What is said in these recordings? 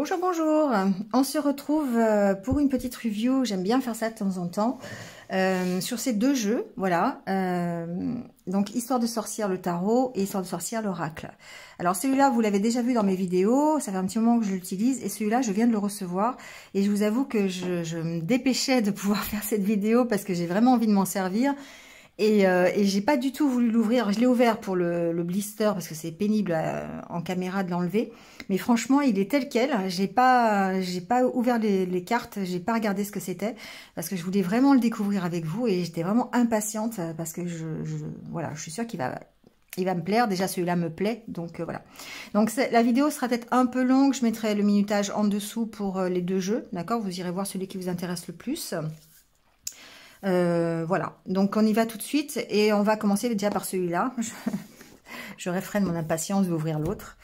Bonjour, bonjour. On se retrouve pour une petite review. J'aime bien faire ça de temps en temps. Sur ces deux jeux, voilà. Donc, Histoire de sorcière le tarot et Histoire de sorcière l'oracle. Alors, celui-là, vous l'avez déjà vu dans mes vidéos. Ça fait un petit moment que je l'utilise. Et celui-là, je viens de le recevoir. Et je vous avoue que je me dépêchais de pouvoir faire cette vidéo parce que j'ai vraiment envie de m'en servir. Et j'ai pas du tout voulu l'ouvrir. Je l'ai ouvert pour le blister parce que c'est pénible en caméra de l'enlever. Mais franchement, il est tel quel. J'ai pas ouvert les cartes. J'ai pas regardé ce que c'était parce que je voulais vraiment le découvrir avec vous et j'étais vraiment impatiente parce que voilà, je suis sûre qu'il va me plaire. Déjà, celui-là me plaît. Donc, voilà. Donc, la vidéo sera peut-être un peu longue. Je mettrai le minutage en dessous pour les deux jeux. D'accord? Vous irez voir celui qui vous intéresse le plus. Voilà, donc on y va tout de suite et on va commencer déjà par celui-là. Je réfrène mon impatience d'ouvrir l'autre.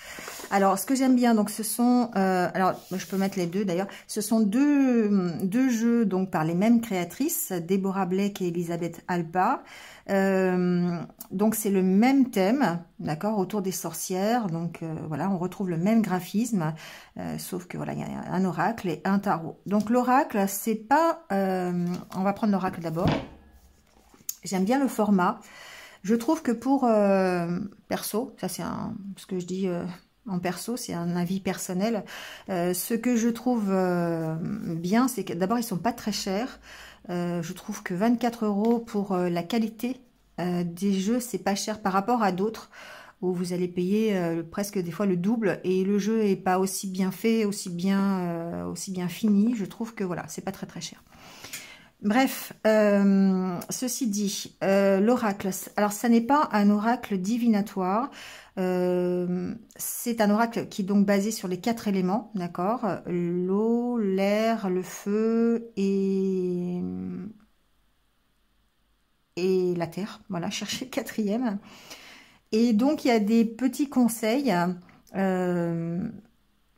Alors, ce que j'aime bien, donc ce sont, alors je peux mettre les deux d'ailleurs, ce sont deux jeux donc par les mêmes créatrices, Deborah Blake et Elisabeth Alba. Donc c'est le même thème, d'accord, autour des sorcières. Donc voilà, on retrouve le même graphisme, sauf que voilà, il y a un oracle et un tarot. Donc l'oracle, c'est pas, on va prendre l'oracle d'abord. J'aime bien le format. Je trouve que pour perso, ça c'est ce que je dis en perso, c'est un avis personnel. Ce que je trouve bien, c'est que d'abord ils sont pas très chers. Je trouve que 24 € pour la qualité des jeux, c'est pas cher par rapport à d'autres où vous allez payer presque des fois le double et le jeu est pas aussi bien fait, aussi bien fini. Je trouve que voilà, c'est pas très très cher. Bref, ceci dit, l'oracle, alors ça n'est pas un oracle divinatoire, c'est un oracle qui est donc basé sur les 4 éléments, d'accord, l'eau, l'air, le feu et la terre, voilà, cherchez le 4e. Et donc il y a des petits conseils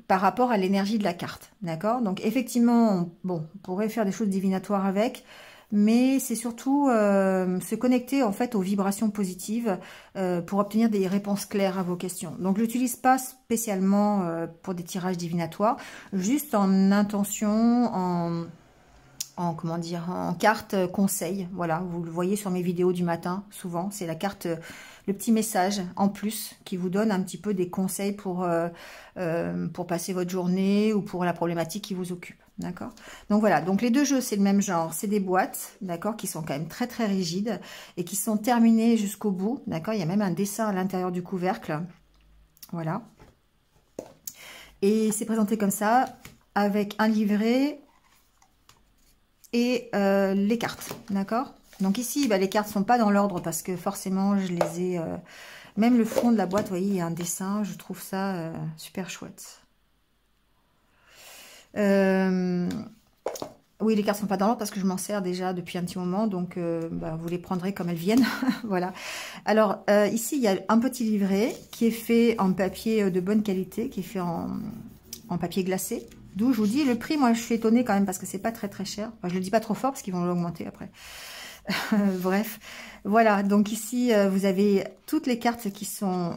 par rapport à l'énergie de la carte, d'accord? Donc effectivement, bon, on pourrait faire des choses divinatoires avec, mais c'est surtout se connecter en fait aux vibrations positives pour obtenir des réponses claires à vos questions. Donc je l'utilise pas spécialement pour des tirages divinatoires, juste en intention, en comment dire, en carte conseil. Voilà, vous le voyez sur mes vidéos du matin, souvent, c'est la carte, le petit message en plus qui vous donne un petit peu des conseils pour passer votre journée ou pour la problématique qui vous occupe. D'accord? Donc voilà, donc les deux jeux, c'est le même genre, c'est des boîtes, d'accord, qui sont quand même très très rigides et qui sont terminées jusqu'au bout, d'accord? Il y a même un dessin à l'intérieur du couvercle. Voilà. Et c'est présenté comme ça, avec un livret et les cartes, d'accord? Donc ici, bah, les cartes sont pas dans l'ordre parce que forcément, je les ai... même le fond de la boîte, vous voyez, il y a un dessin, je trouve ça super chouette. Oui, les cartes sont pas dans l'ordre parce que je m'en sers déjà depuis un petit moment, donc bah, vous les prendrez comme elles viennent, voilà. Alors, ici, il y a un petit livret qui est fait en papier de bonne qualité, qui est fait en papier glacé. D'où je vous dis, le prix, moi je suis étonnée quand même parce que c'est pas très très cher. Enfin, je le dis pas trop fort parce qu'ils vont l'augmenter après. Bref, voilà. Donc ici, vous avez toutes les cartes qui sont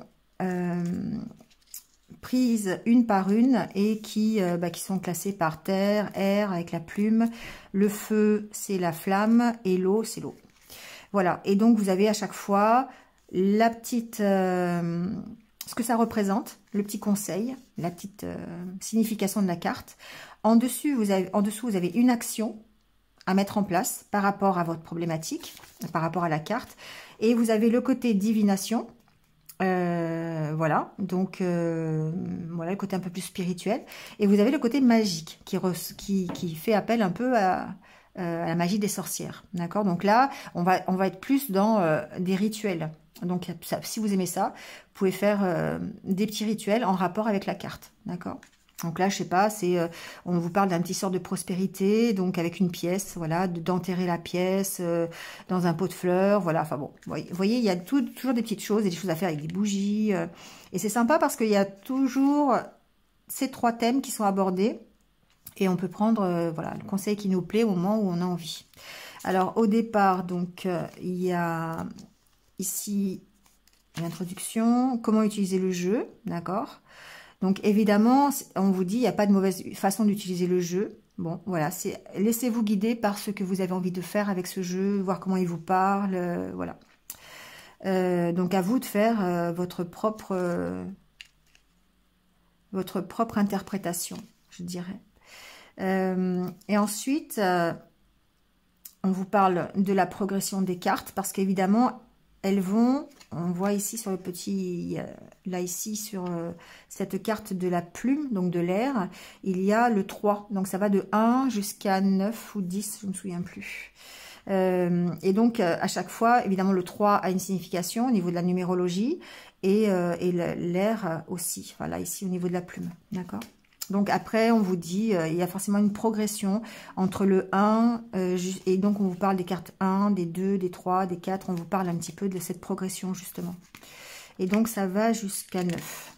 prises une par une et qui sont classées par terre, air avec la plume. Le feu, c'est la flamme et l'eau, c'est l'eau. Voilà. Et donc vous avez à chaque fois la petite... ce que ça représente, le petit conseil, la petite signification de la carte. En dessous, vous avez une action à mettre en place par rapport à votre problématique, par rapport à la carte. Et vous avez le côté divination. Voilà, donc voilà le côté un peu plus spirituel. Et vous avez le côté magique qui fait appel un peu à la magie des sorcières. D'accord? Donc là, on va être plus dans des rituels. Donc, si vous aimez ça, vous pouvez faire des petits rituels en rapport avec la carte, d'accord? Donc là, je sais pas, on vous parle d'un petit sort de prospérité, donc avec une pièce, voilà, d'enterrer la pièce dans un pot de fleurs, voilà. Enfin bon, vous voyez, il y a toujours des petites choses, et des choses à faire avec des bougies, et c'est sympa parce qu'il y a toujours ces 3 thèmes qui sont abordés, et on peut prendre, voilà, le conseil qui nous plaît au moment où on a envie. Alors au départ, donc il y a ici l'introduction, comment utiliser le jeu, d'accord? Donc évidemment, on vous dit, il n'y a pas de mauvaise façon d'utiliser le jeu. Bon, voilà, laissez-vous guider par ce que vous avez envie de faire avec ce jeu, voir comment il vous parle, voilà. Donc à vous de faire votre propre interprétation, je dirais. Et ensuite, on vous parle de la progression des cartes, parce qu'évidemment, elles vont, on voit ici sur le petit, là ici sur cette carte de la plume, donc de l'air, il y a le 3, donc ça va de 1 jusqu'à 9 ou 10, je ne me souviens plus. Et donc à chaque fois, évidemment, le 3 a une signification au niveau de la numérologie, et l'air aussi, voilà, ici au niveau de la plume, d'accord? Donc après, on vous dit, il y a forcément une progression entre le 1, et donc on vous parle des cartes 1, des 2, des 3, des 4, on vous parle un petit peu de cette progression justement. Et donc ça va jusqu'à 9.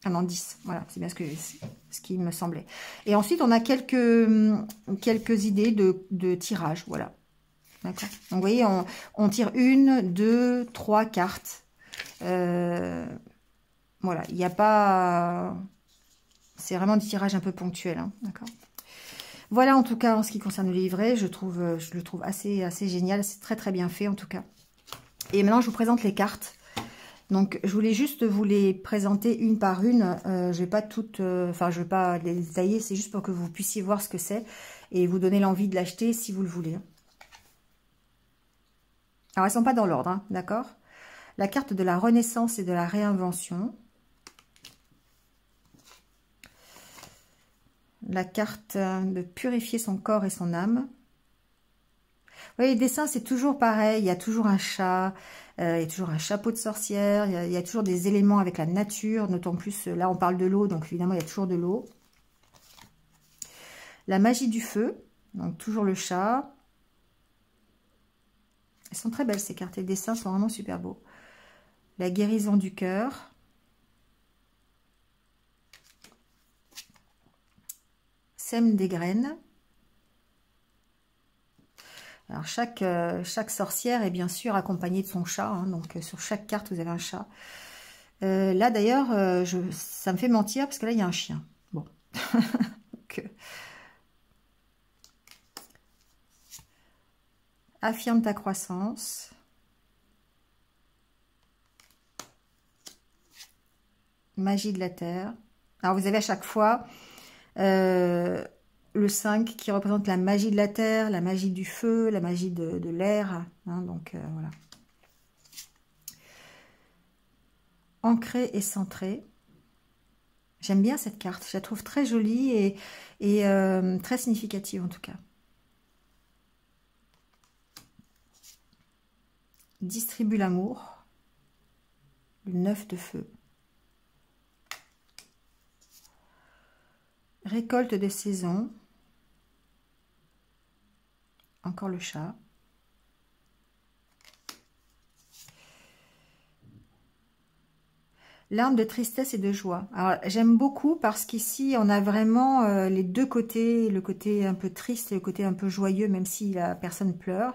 Ah non, 10, voilà, c'est bien ce qui me semblait. Et ensuite, on a quelques idées de tirage, voilà. D'accord. Donc vous voyez, on tire 1, 2, 3 cartes. Voilà, il n'y a pas... C'est vraiment des tirages un peu ponctuels, hein, d'accord. Voilà en tout cas en ce qui concerne le livret, je le trouve assez génial, c'est très très bien fait en tout cas. Et maintenant je vous présente les cartes. Donc je voulais juste vous les présenter une par une, je vais pas toutes, enfin je vais pas les détailler, c'est juste pour que vous puissiez voir ce que c'est et vous donner l'envie de l'acheter si vous le voulez. Alors elles sont pas dans l'ordre, hein, d'accord. La carte de la renaissance et de la réinvention. La carte de purifier son corps et son âme. Vous voyez, les dessins, c'est toujours pareil. Il y a toujours un chat, il y a toujours un chapeau de sorcière, il y a toujours des éléments avec la nature. D'autant plus, là, on parle de l'eau, donc évidemment, il y a toujours de l'eau. La magie du feu, donc toujours le chat. Elles sont très belles, ces cartes. Les dessins sont vraiment super beaux. La guérison du cœur. Sème des graines. Alors chaque sorcière est bien sûr accompagnée de son chat, hein, donc sur chaque carte vous avez un chat. Là d'ailleurs, ça me fait mentir parce que là il y a un chien. Bon. Donc, affirme ta croissance. Magie de la terre. Alors vous avez à chaque fois le 5 qui représente la magie de la terre, la magie du feu, la magie de l'air. Hein, donc voilà. Ancré et centré. J'aime bien cette carte. Je la trouve très jolie et très significative en tout cas. Distribue l'amour. Le 9 de feu. Récolte des saisons. Encore le chat. L'arme de tristesse et de joie. Alors j'aime beaucoup parce qu'ici on a vraiment les deux côtés, le côté un peu triste et le côté un peu joyeux, même si la personne pleure.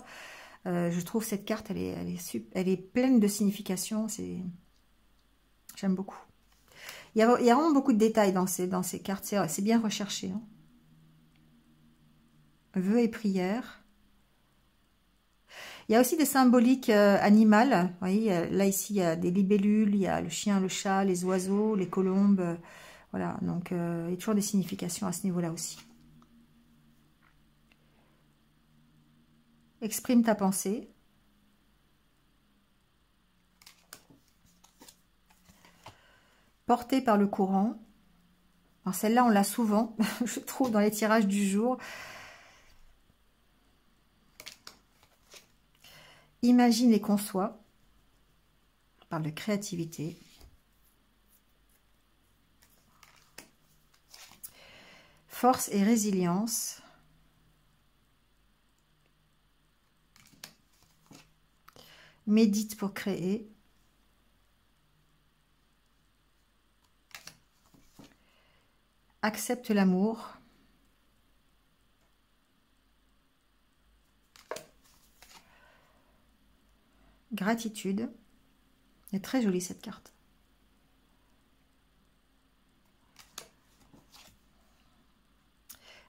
Je trouve cette carte, elle est pleine de signification. J'aime beaucoup. Il y a vraiment beaucoup de détails dans ces cartes. C'est bien recherché. Hein. Vœux et prières. Il y a aussi des symboliques animales. Vous voyez, là, ici, il y a des libellules, il y a le chien, le chat, les oiseaux, les colombes. Voilà, donc il y a toujours des significations à ce niveau-là aussi. Exprime ta pensée. Porté par le courant. Alors celle-là, on l'a souvent, je trouve, dans les tirages du jour. Imagine et conçoit. On parle de créativité. Force et résilience. Médite pour créer. Accepte l'amour. Gratitude. Elle est très jolie cette carte.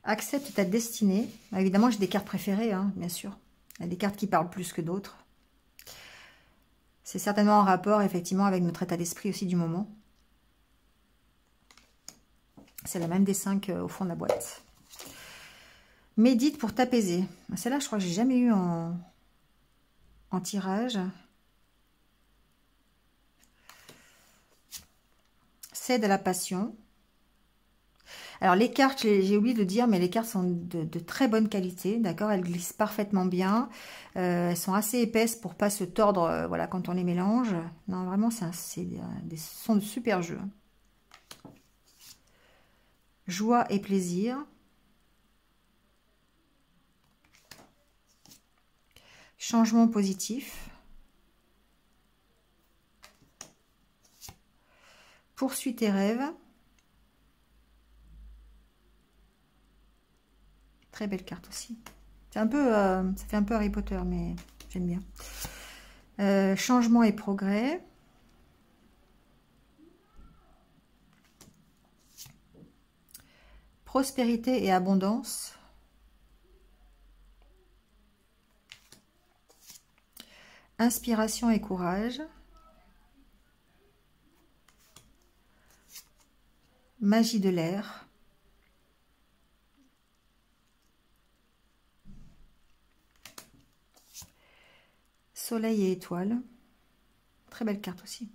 Accepte ta destinée. Évidemment, j'ai des cartes préférées, hein, bien sûr. Il y a des cartes qui parlent plus que d'autres. C'est certainement en rapport, effectivement, avec notre état d'esprit aussi du moment. C'est la même des 5 au fond de la boîte. Médite pour t'apaiser. Celle-là, je crois que j'ai jamais eu en tirage. Cède à la passion. Alors, les cartes, j'ai oublié de le dire, mais les cartes sont de très bonne qualité, d'accord? Elles glissent parfaitement bien. Elles sont assez épaisses pour pas se tordre, voilà, quand on les mélange. Non, vraiment, ce sont de super jeux. Joie et plaisir. Changement positif. Poursuis tes rêves. Très belle carte aussi. C'est un peu, ça fait un peu Harry Potter, mais j'aime bien. Changement et progrès. Prospérité et abondance. Inspiration et courage. Magie de l'air. Soleil et étoiles. Très belle carte aussi.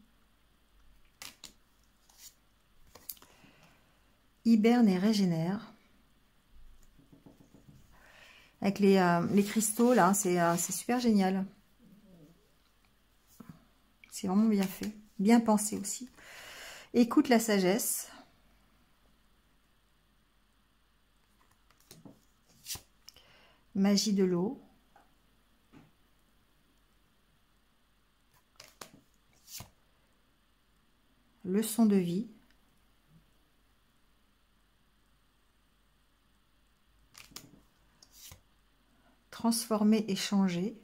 Hiberne et régénère. Avec les cristaux, là, c'est super génial. C'est vraiment bien fait. Bien pensé aussi. Écoute la sagesse. Magie de l'eau. Leçon de vie. Transformer et changer.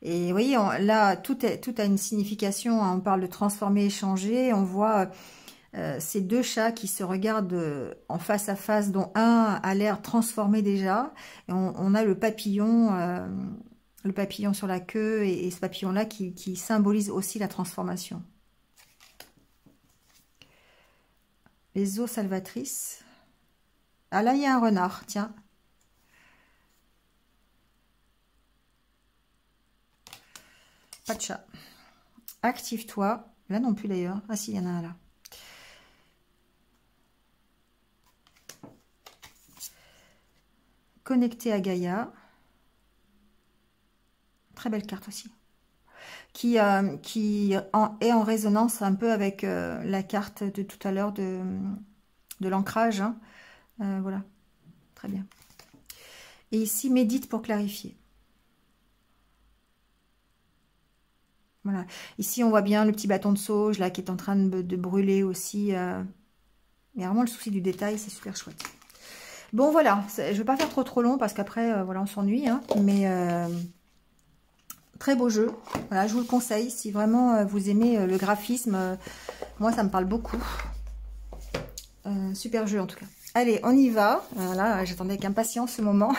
Et vous voyez, là, tout a une signification. Hein. On parle de transformer et changer. On voit ces deux chats qui se regardent en face à face, dont un a l'air transformé déjà. Et on a le papillon sur la queue et ce papillon-là qui symbolise aussi la transformation. Les eaux salvatrices. Ah là, il y a un renard, tiens. Pas de chat. Active-toi. Là non plus d'ailleurs. Ah si, il y en a un là. Connecté à Gaïa. Très belle carte aussi. Qui est en résonance un peu avec la carte de tout à l'heure de l'ancrage. Hein. Voilà. Très bien. Et ici, médite pour clarifier. Voilà. Ici, on voit bien le petit bâton de sauge là qui est en train de brûler aussi. Il y a vraiment le souci du détail, c'est super chouette. Bon, voilà. Je ne vais pas faire trop long parce qu'après, voilà, on s'ennuie. Hein, mais très beau jeu. Voilà, je vous le conseille. Si vraiment vous aimez le graphisme, moi, ça me parle beaucoup. Super jeu en tout cas. Allez, on y va. Voilà, j'attendais avec impatience ce moment.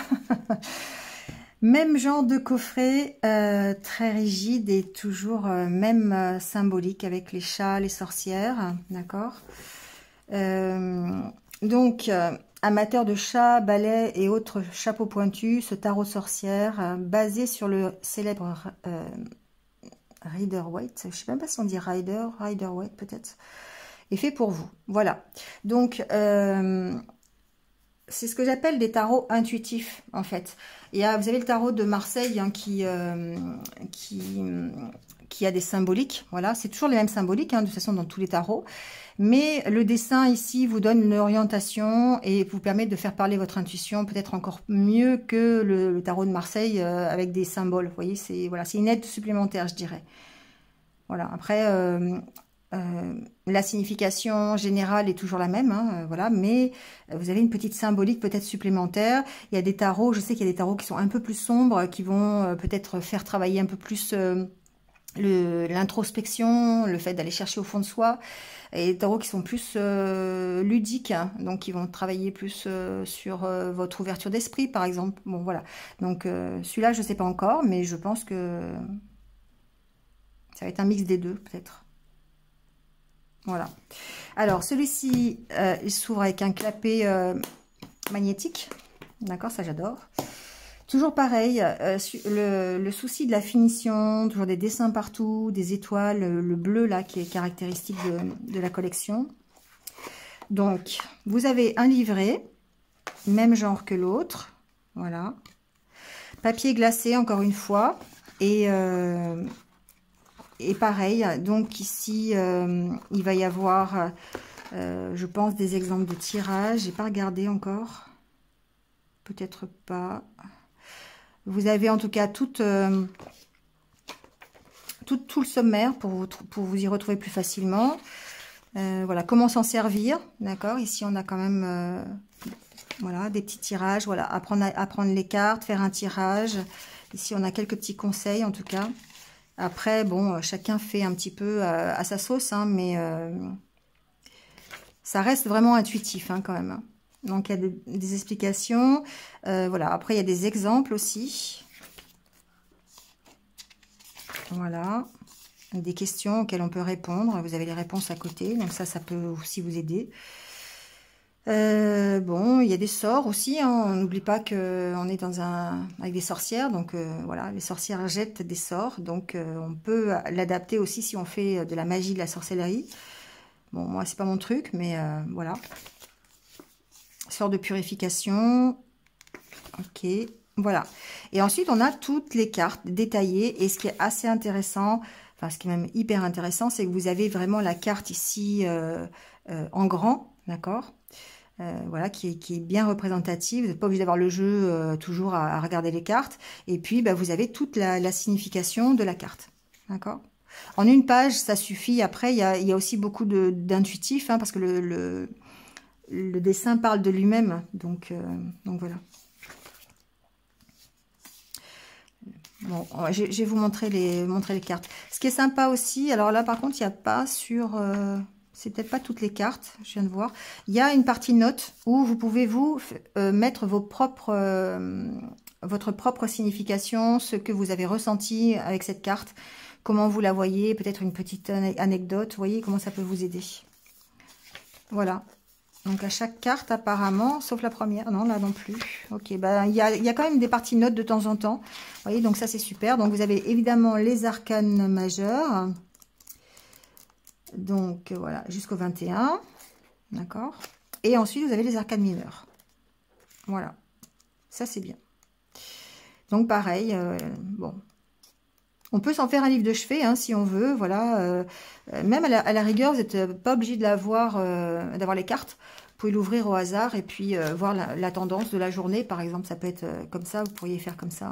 Même genre de coffret, très rigide et toujours même symbolique avec les chats, les sorcières, d'accord. Donc, amateur de chats, balais et autres chapeaux pointus, ce tarot sorcière, basé sur le célèbre Rider-Waite, je ne sais même pas si on dit Rider-Waite peut-être, est fait pour vous. Voilà, donc c'est ce que j'appelle des tarots intuitifs, en fait. Vous avez le tarot de Marseille hein, qui a des symboliques. Voilà, c'est toujours les mêmes symboliques, hein, de toute façon, dans tous les tarots. Mais le dessin, ici, vous donne une orientation et vous permet de faire parler votre intuition peut-être encore mieux que le tarot de Marseille avec des symboles. Vous voyez, c'est voilà, une aide supplémentaire, je dirais. Voilà, après... la signification générale est toujours la même, hein, voilà, mais vous avez une petite symbolique peut-être supplémentaire. Il y a des tarots, je sais qu'il y a des tarots qui sont un peu plus sombres, qui vont peut-être faire travailler un peu plus l'introspection, le fait d'aller chercher au fond de soi, et des tarots qui sont plus ludiques, hein, donc qui vont travailler plus sur votre ouverture d'esprit, par exemple. Bon, voilà. Donc, celui-là, je ne sais pas encore, mais je pense que ça va être un mix des deux, peut-être. Voilà. Alors, celui-ci, il s'ouvre avec un clapet magnétique. D'accord, ça j'adore. Toujours pareil, le souci de la finition, toujours des dessins partout, des étoiles, le bleu là qui est caractéristique de la collection. Donc, vous avez un livret, même genre que l'autre, voilà. Papier glacé encore une fois, et pareil, donc ici, il va y avoir, je pense, des exemples de tirage. J'ai pas regardé encore, peut-être pas. Vous avez en tout cas tout le sommaire pour vous y retrouver plus facilement. Voilà, comment s'en servir, d'accord. Ici, on a quand même voilà, des petits tirages. Voilà, apprendre les cartes, faire un tirage. Ici, on a quelques petits conseils, en tout cas. Après, bon, chacun fait un petit peu à sa sauce, hein, mais ça reste vraiment intuitif, hein, quand même, hein. Donc, il y a des explications. Voilà. Après, il y a des exemples aussi. Voilà. Des questions auxquelles on peut répondre. Vous avez les réponses à côté. Donc, ça peut aussi vous aider. Bon, il y a des sorts aussi, hein. On n'oublie pas qu'on est avec des sorcières. Donc, voilà. Les sorcières jettent des sorts. Donc, on peut l'adapter aussi si on fait de la magie, de la sorcellerie. Bon, moi, c'est pas mon truc, mais voilà. Sort de purification. Ok, voilà. Et ensuite, on a toutes les cartes détaillées. Et ce qui est assez intéressant, enfin, ce qui est même hyper intéressant, c'est que vous avez vraiment la carte ici en grand, d'accord, voilà, qui est bien représentative. Vous n'êtes pas obligé d'avoir le jeu toujours à regarder les cartes. Et puis, bah, vous avez toute la signification de la carte, d'accord. En une page, ça suffit. Après, il y a aussi beaucoup d'intuitif, hein, parce que le dessin parle de lui-même, donc voilà. Bon, je vais vous montrer les cartes. Ce qui est sympa aussi, alors là par contre, il n'y a pas sur... c'est peut-être pas toutes les cartes, je viens de voir. Il y a une partie notes où vous pouvez mettre votre propre signification, ce que vous avez ressenti avec cette carte, comment vous la voyez, peut-être une petite anecdote, vous voyez comment ça peut vous aider. Voilà. Donc, à chaque carte, apparemment, sauf la première. Non, là non plus. Ok, ben, il y a quand même des parties notes de temps en temps. Vous voyez, donc ça, c'est super. Donc, vous avez évidemment les arcanes majeurs. Donc, voilà, jusqu'au 21. D'accord. Et ensuite, vous avez les arcanes mineures. Voilà. Ça, c'est bien. Donc, pareil, bon. On peut s'en faire un livre de chevet, hein, si on veut, voilà. Même à la rigueur, vous n'êtes pas obligé de d'avoir les cartes. Vous pouvez l'ouvrir au hasard et puis voir la tendance de la journée, par exemple. Ça peut être comme ça, vous pourriez faire comme ça.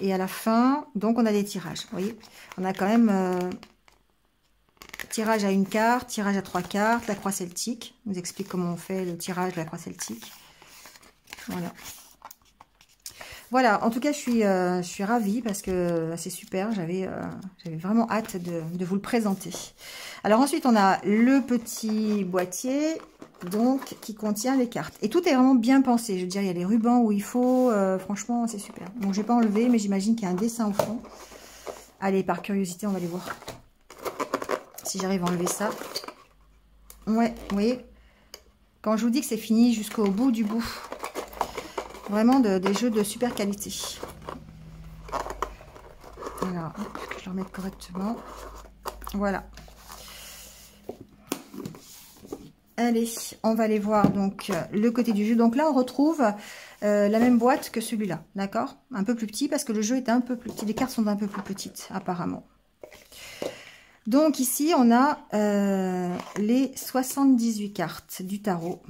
Et à la fin, donc on a des tirages, vous voyez. On a quand même tirage à une carte, tirage à 3 cartes, la croix celtique. Je vous explique comment on fait le tirage de la croix celtique. Voilà. Voilà, en tout cas, je suis ravie parce que c'est super. J'avais vraiment hâte de vous le présenter. Alors ensuite, on a le petit boîtier donc qui contient les cartes. Et tout est vraiment bien pensé. Je veux dire, il y a les rubans où il faut. Franchement, c'est super. Donc, je vais pas enlever, mais j'imagine qu'il y a un dessin au fond. Allez, par curiosité, on va aller voir si j'arrive à enlever ça. Ouais, vous voyez, quand je vous dis que c'est fini jusqu'au bout du bout. Vraiment des jeux de super qualité. Alors, que je le remette correctement. Voilà. Allez, on va aller voir donc le côté du jeu. Donc là, on retrouve la même boîte que celui-là, d'accord? Un peu plus petit parce que le jeu est un peu plus petit. Les cartes sont un peu plus petites, apparemment. Donc ici, on a les 78 cartes du tarot.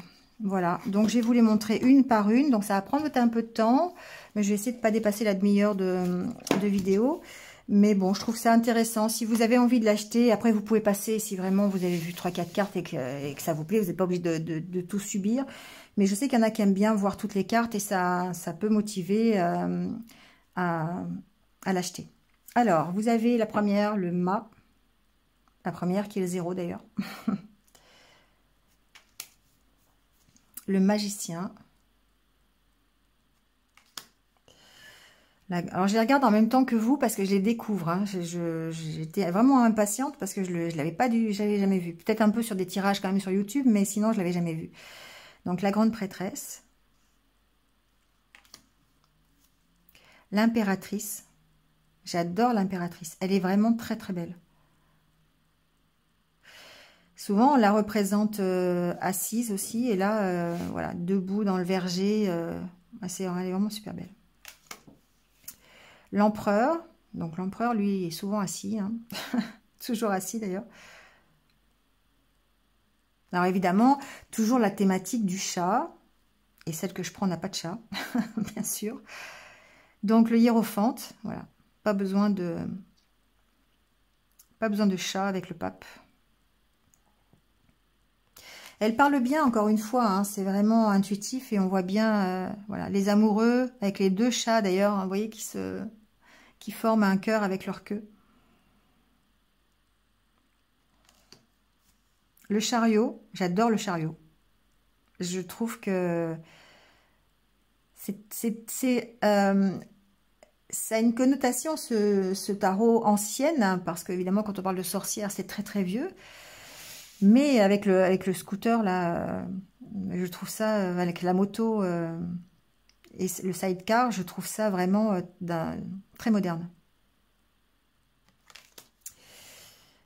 Voilà, donc je vais vous les montrer une par une. Donc ça va prendre un peu de temps, mais je vais essayer de ne pas dépasser la demi-heure de vidéo. Mais bon, je trouve ça intéressant. Si vous avez envie de l'acheter, après vous pouvez passer, si vraiment vous avez vu 3-4 cartes et que ça vous plaît, vous n'êtes pas obligé de tout subir. Mais je sais qu'il y en a qui aiment bien voir toutes les cartes et ça peut motiver à à l'acheter. Alors, vous avez la première, le mât. La première qui est le 0 d'ailleurs. Le magicien. Alors, je les regarde en même temps que vous parce que je les découvre. Hein. J'étais vraiment impatiente parce que je l'avais pas j'avais jamais vu. Peut-être un peu sur des tirages quand même sur YouTube, mais sinon, je l'avais jamais vu. Donc, la grande prêtresse. L'impératrice. J'adore l'impératrice. Elle est vraiment très, très belle. Souvent, on la représente assise aussi. Et là, voilà, debout dans le verger. Elle est vraiment super belle. L'empereur. Donc, l'empereur, lui, est souvent assis. Hein. Toujours assis, d'ailleurs. Alors, évidemment, toujours la thématique du chat. Et celle que je prends n'a pas de chat, bien sûr. Donc, le hiérophante. Voilà. Pas besoin de chat avec le pape. Elle parle bien, encore une fois, hein, c'est vraiment intuitif et on voit bien voilà, les amoureux avec les deux chats d'ailleurs, hein, vous voyez, qui forment un cœur avec leur queue. Le chariot, j'adore le chariot. Je trouve que ça a une connotation, ce tarot ancienne, hein, parce qu'évidemment, quand on parle de sorcière, c'est très très vieux. Mais avec le scooter, là, je trouve ça, avec la moto et le sidecar, je trouve ça vraiment très moderne.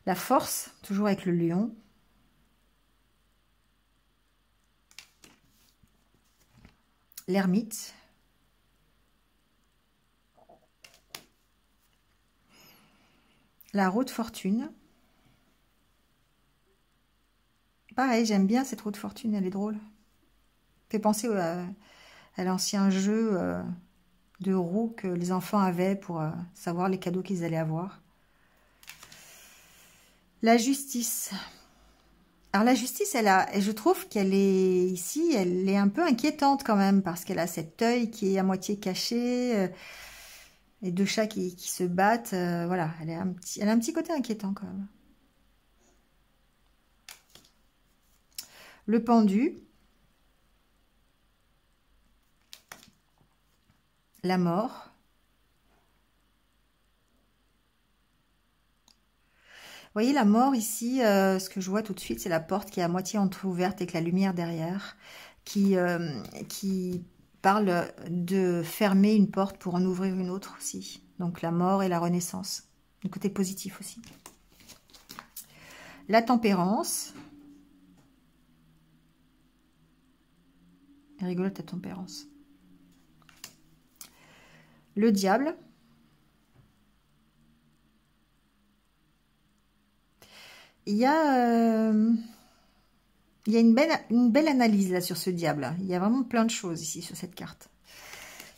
La force, toujours avec le lion. L'ermite. La roue de fortune. Pareil, j'aime bien cette roue de fortune, elle est drôle. Fait penser à l'ancien jeu de roues que les enfants avaient pour savoir les cadeaux qu'ils allaient avoir. La justice. Alors la justice, je trouve qu'elle est ici, elle est un peu inquiétante quand même, parce qu'elle a cet œil qui est à moitié caché, les deux chats qui se battent, voilà, elle a un petit côté inquiétant quand même. Le pendu. La mort. Vous voyez la mort ici, ce que je vois tout de suite, c'est la porte qui est à moitié entrouverte avec la lumière derrière, qui parle de fermer une porte pour en ouvrir une autre aussi. Donc la mort et la renaissance, du côté positif aussi. La tempérance. Elle est rigolote, la tempérance. Le diable. Il y a une belle analyse là sur ce diable. Il y a vraiment plein de choses ici sur cette carte.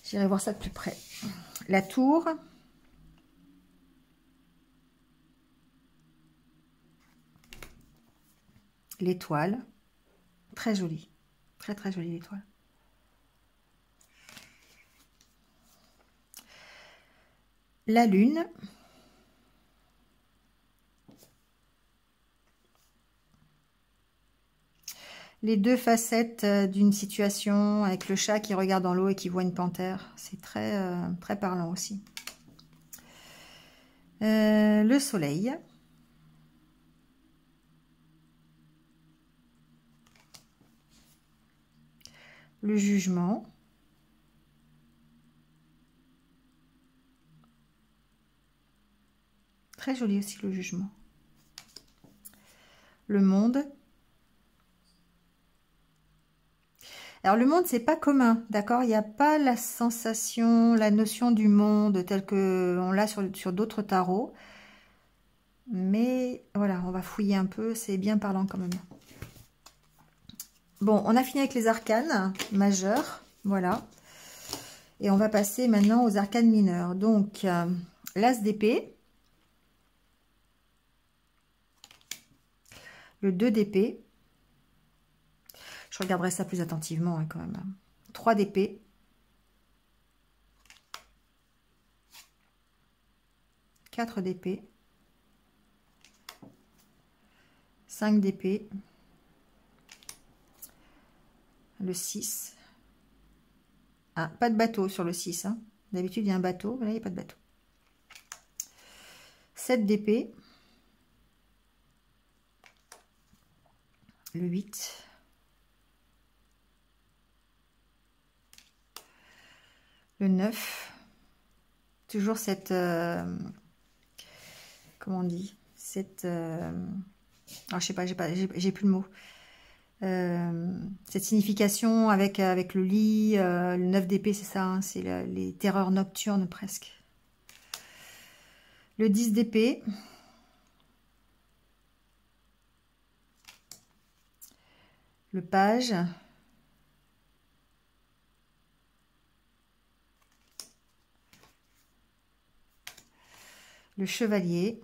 J'irai voir ça de plus près. La tour. L'étoile. Très jolie. Très très jolie l'étoile. La lune. Les deux facettes d'une situation avec le chat qui regarde dans l'eau et qui voit une panthère. C'est très, très parlant aussi. Le soleil. Le jugement. Très joli aussi le jugement. Le monde. Alors, le monde, c'est pas commun, d'accord? Il n'y a pas la sensation, la notion du monde telle qu'on l'a sur d'autres tarots. Mais voilà, on va fouiller un peu, c'est bien parlant quand même. Bon, on a fini avec les arcanes majeurs, voilà. Et on va passer maintenant aux arcanes mineures. Donc, l'as d'épée. Le 2 d'épée. Je regarderai ça plus attentivement hein, quand même. 3 d'épée. 4 d'épée, 5 d'épée, le 6. Ah, pas de bateau sur le 6. Hein. D'habitude, il y a un bateau, mais là, il n'y a pas de bateau. 7 d'épée, le 8, le 9, toujours cette, comment on dit, cette, alors je sais pas, j'ai plus le mot, cette signification avec le lit, le 9 d'épée, c'est ça, hein, c'est les terreurs nocturnes presque. Le 10 d'épée, le page, le chevalier,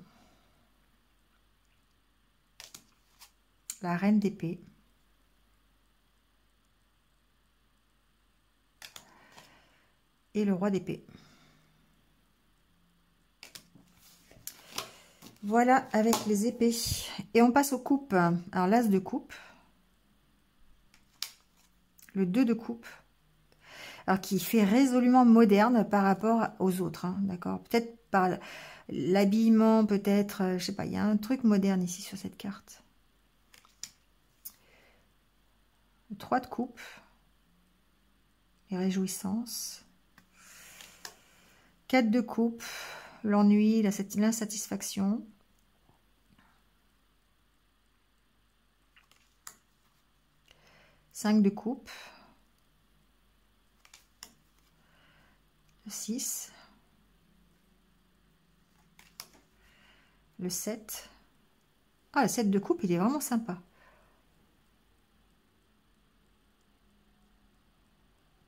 la reine d'épée, et le roi d'épée. Voilà avec les épées. Et on passe aux coupes. Alors l'as de coupe, le 2 de coupe, alors qui fait résolument moderne par rapport aux autres, hein, d'accord, peut-être par l'habillement, peut-être, je sais pas, il y a un truc moderne ici sur cette carte. Le 3 de coupe, les réjouissances, 4 de coupe, l'ennui, l'insatisfaction, 5 de coupe, 6, le 7. Ah, le 7 de coupe, il est vraiment sympa.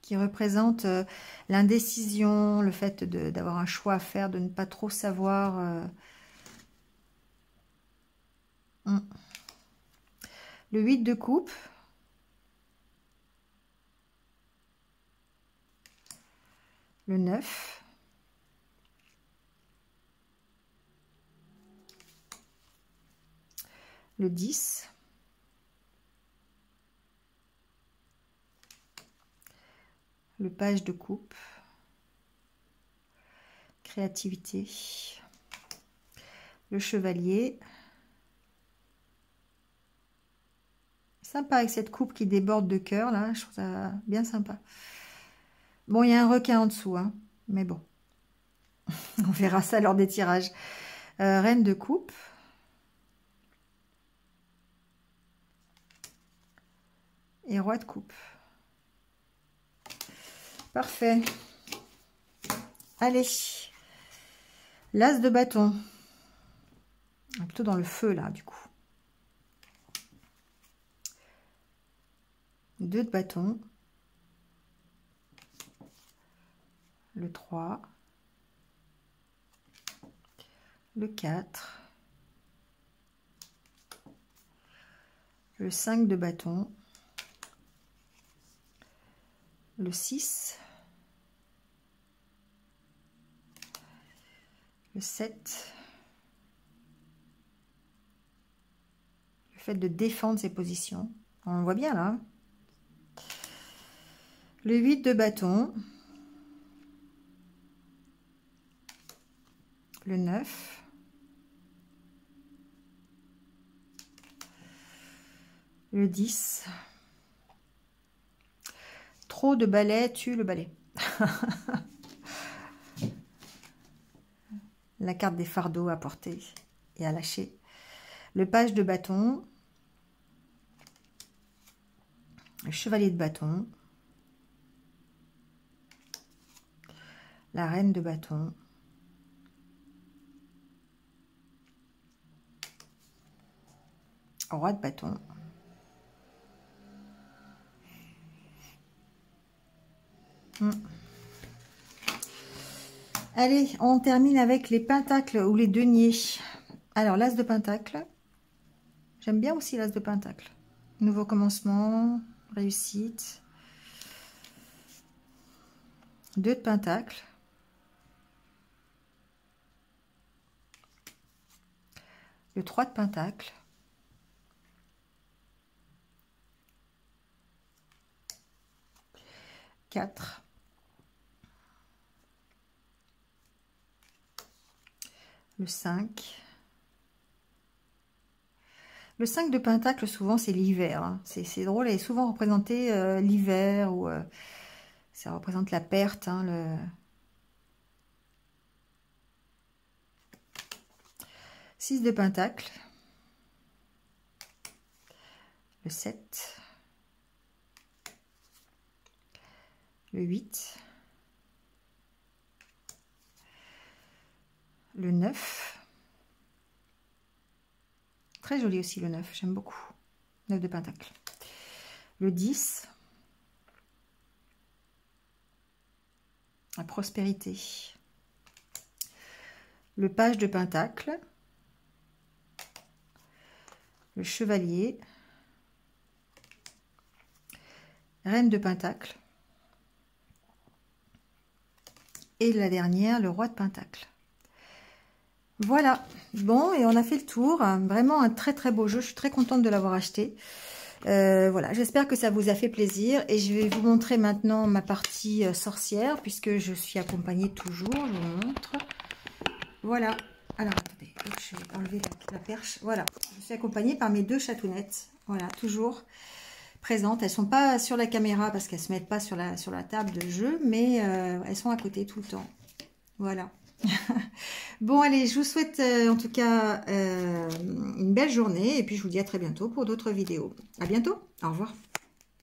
Qui représente l'indécision, le fait d'avoir un choix à faire, de ne pas trop savoir. Le 8 de coupe. Le 9. Le 10. Le page de coupe. Créativité. Le chevalier. Sympa avec cette coupe qui déborde de cœur, là. Je trouve ça bien sympa. Bon, il y a un requin en dessous, hein. Mais bon. On verra ça lors des tirages. Reine de coupe. Et roi de coupe. Parfait. Allez. L'as de bâton. Plutôt dans le feu, là, du coup. 2 de bâton. Le 3. Le 4. Le 5 de bâton. Le 6. Le 7. Le fait de défendre ses positions. On le voit bien là. Le 8 de bâton. Le 9. Le 10. Trop de balai tue le balai. La carte des fardeaux à porter et à lâcher. Le page de bâton. Le chevalier de bâton. La reine de bâton. Roi de bâton. Allez, on termine avec les pentacles ou les deniers. Alors, l'as de pentacle. J'aime bien aussi l'as de pentacle. Nouveau commencement, réussite. 2 de pentacle. le 3 de pentacle, quatre, le 5. Le 5 de pentacle, souvent, c'est l'hiver. Hein. C'est drôle, elle est souvent représentée l'hiver, ou ça représente la perte. Hein, le 6 de pentacle, le 7, le 8, le 9. Très joli aussi le 9, j'aime beaucoup. 9 de pentacle. Le 10. La prospérité. Le page de pentacle. Le chevalier. Reine de pentacle. Et la dernière, le roi de pentacle. Voilà, bon, et on a fait le tour. Vraiment un très très beau jeu, je suis très contente de l'avoir acheté. Voilà, j'espère que ça vous a fait plaisir. Et je vais vous montrer maintenant ma partie sorcière, puisque je suis accompagnée toujours, je vous montre. Voilà, alors attendez, je vais enlever la perche. Voilà, je suis accompagnée par mes deux chatounettes. Voilà, toujours présentes. Elles ne sont pas sur la caméra parce qu'elles ne se mettent pas sur la table de jeu, mais elles sont à côté tout le temps. Voilà. Bon, allez, je vous souhaite en tout cas une belle journée et puis je vous dis à très bientôt pour d'autres vidéos. À bientôt, au revoir.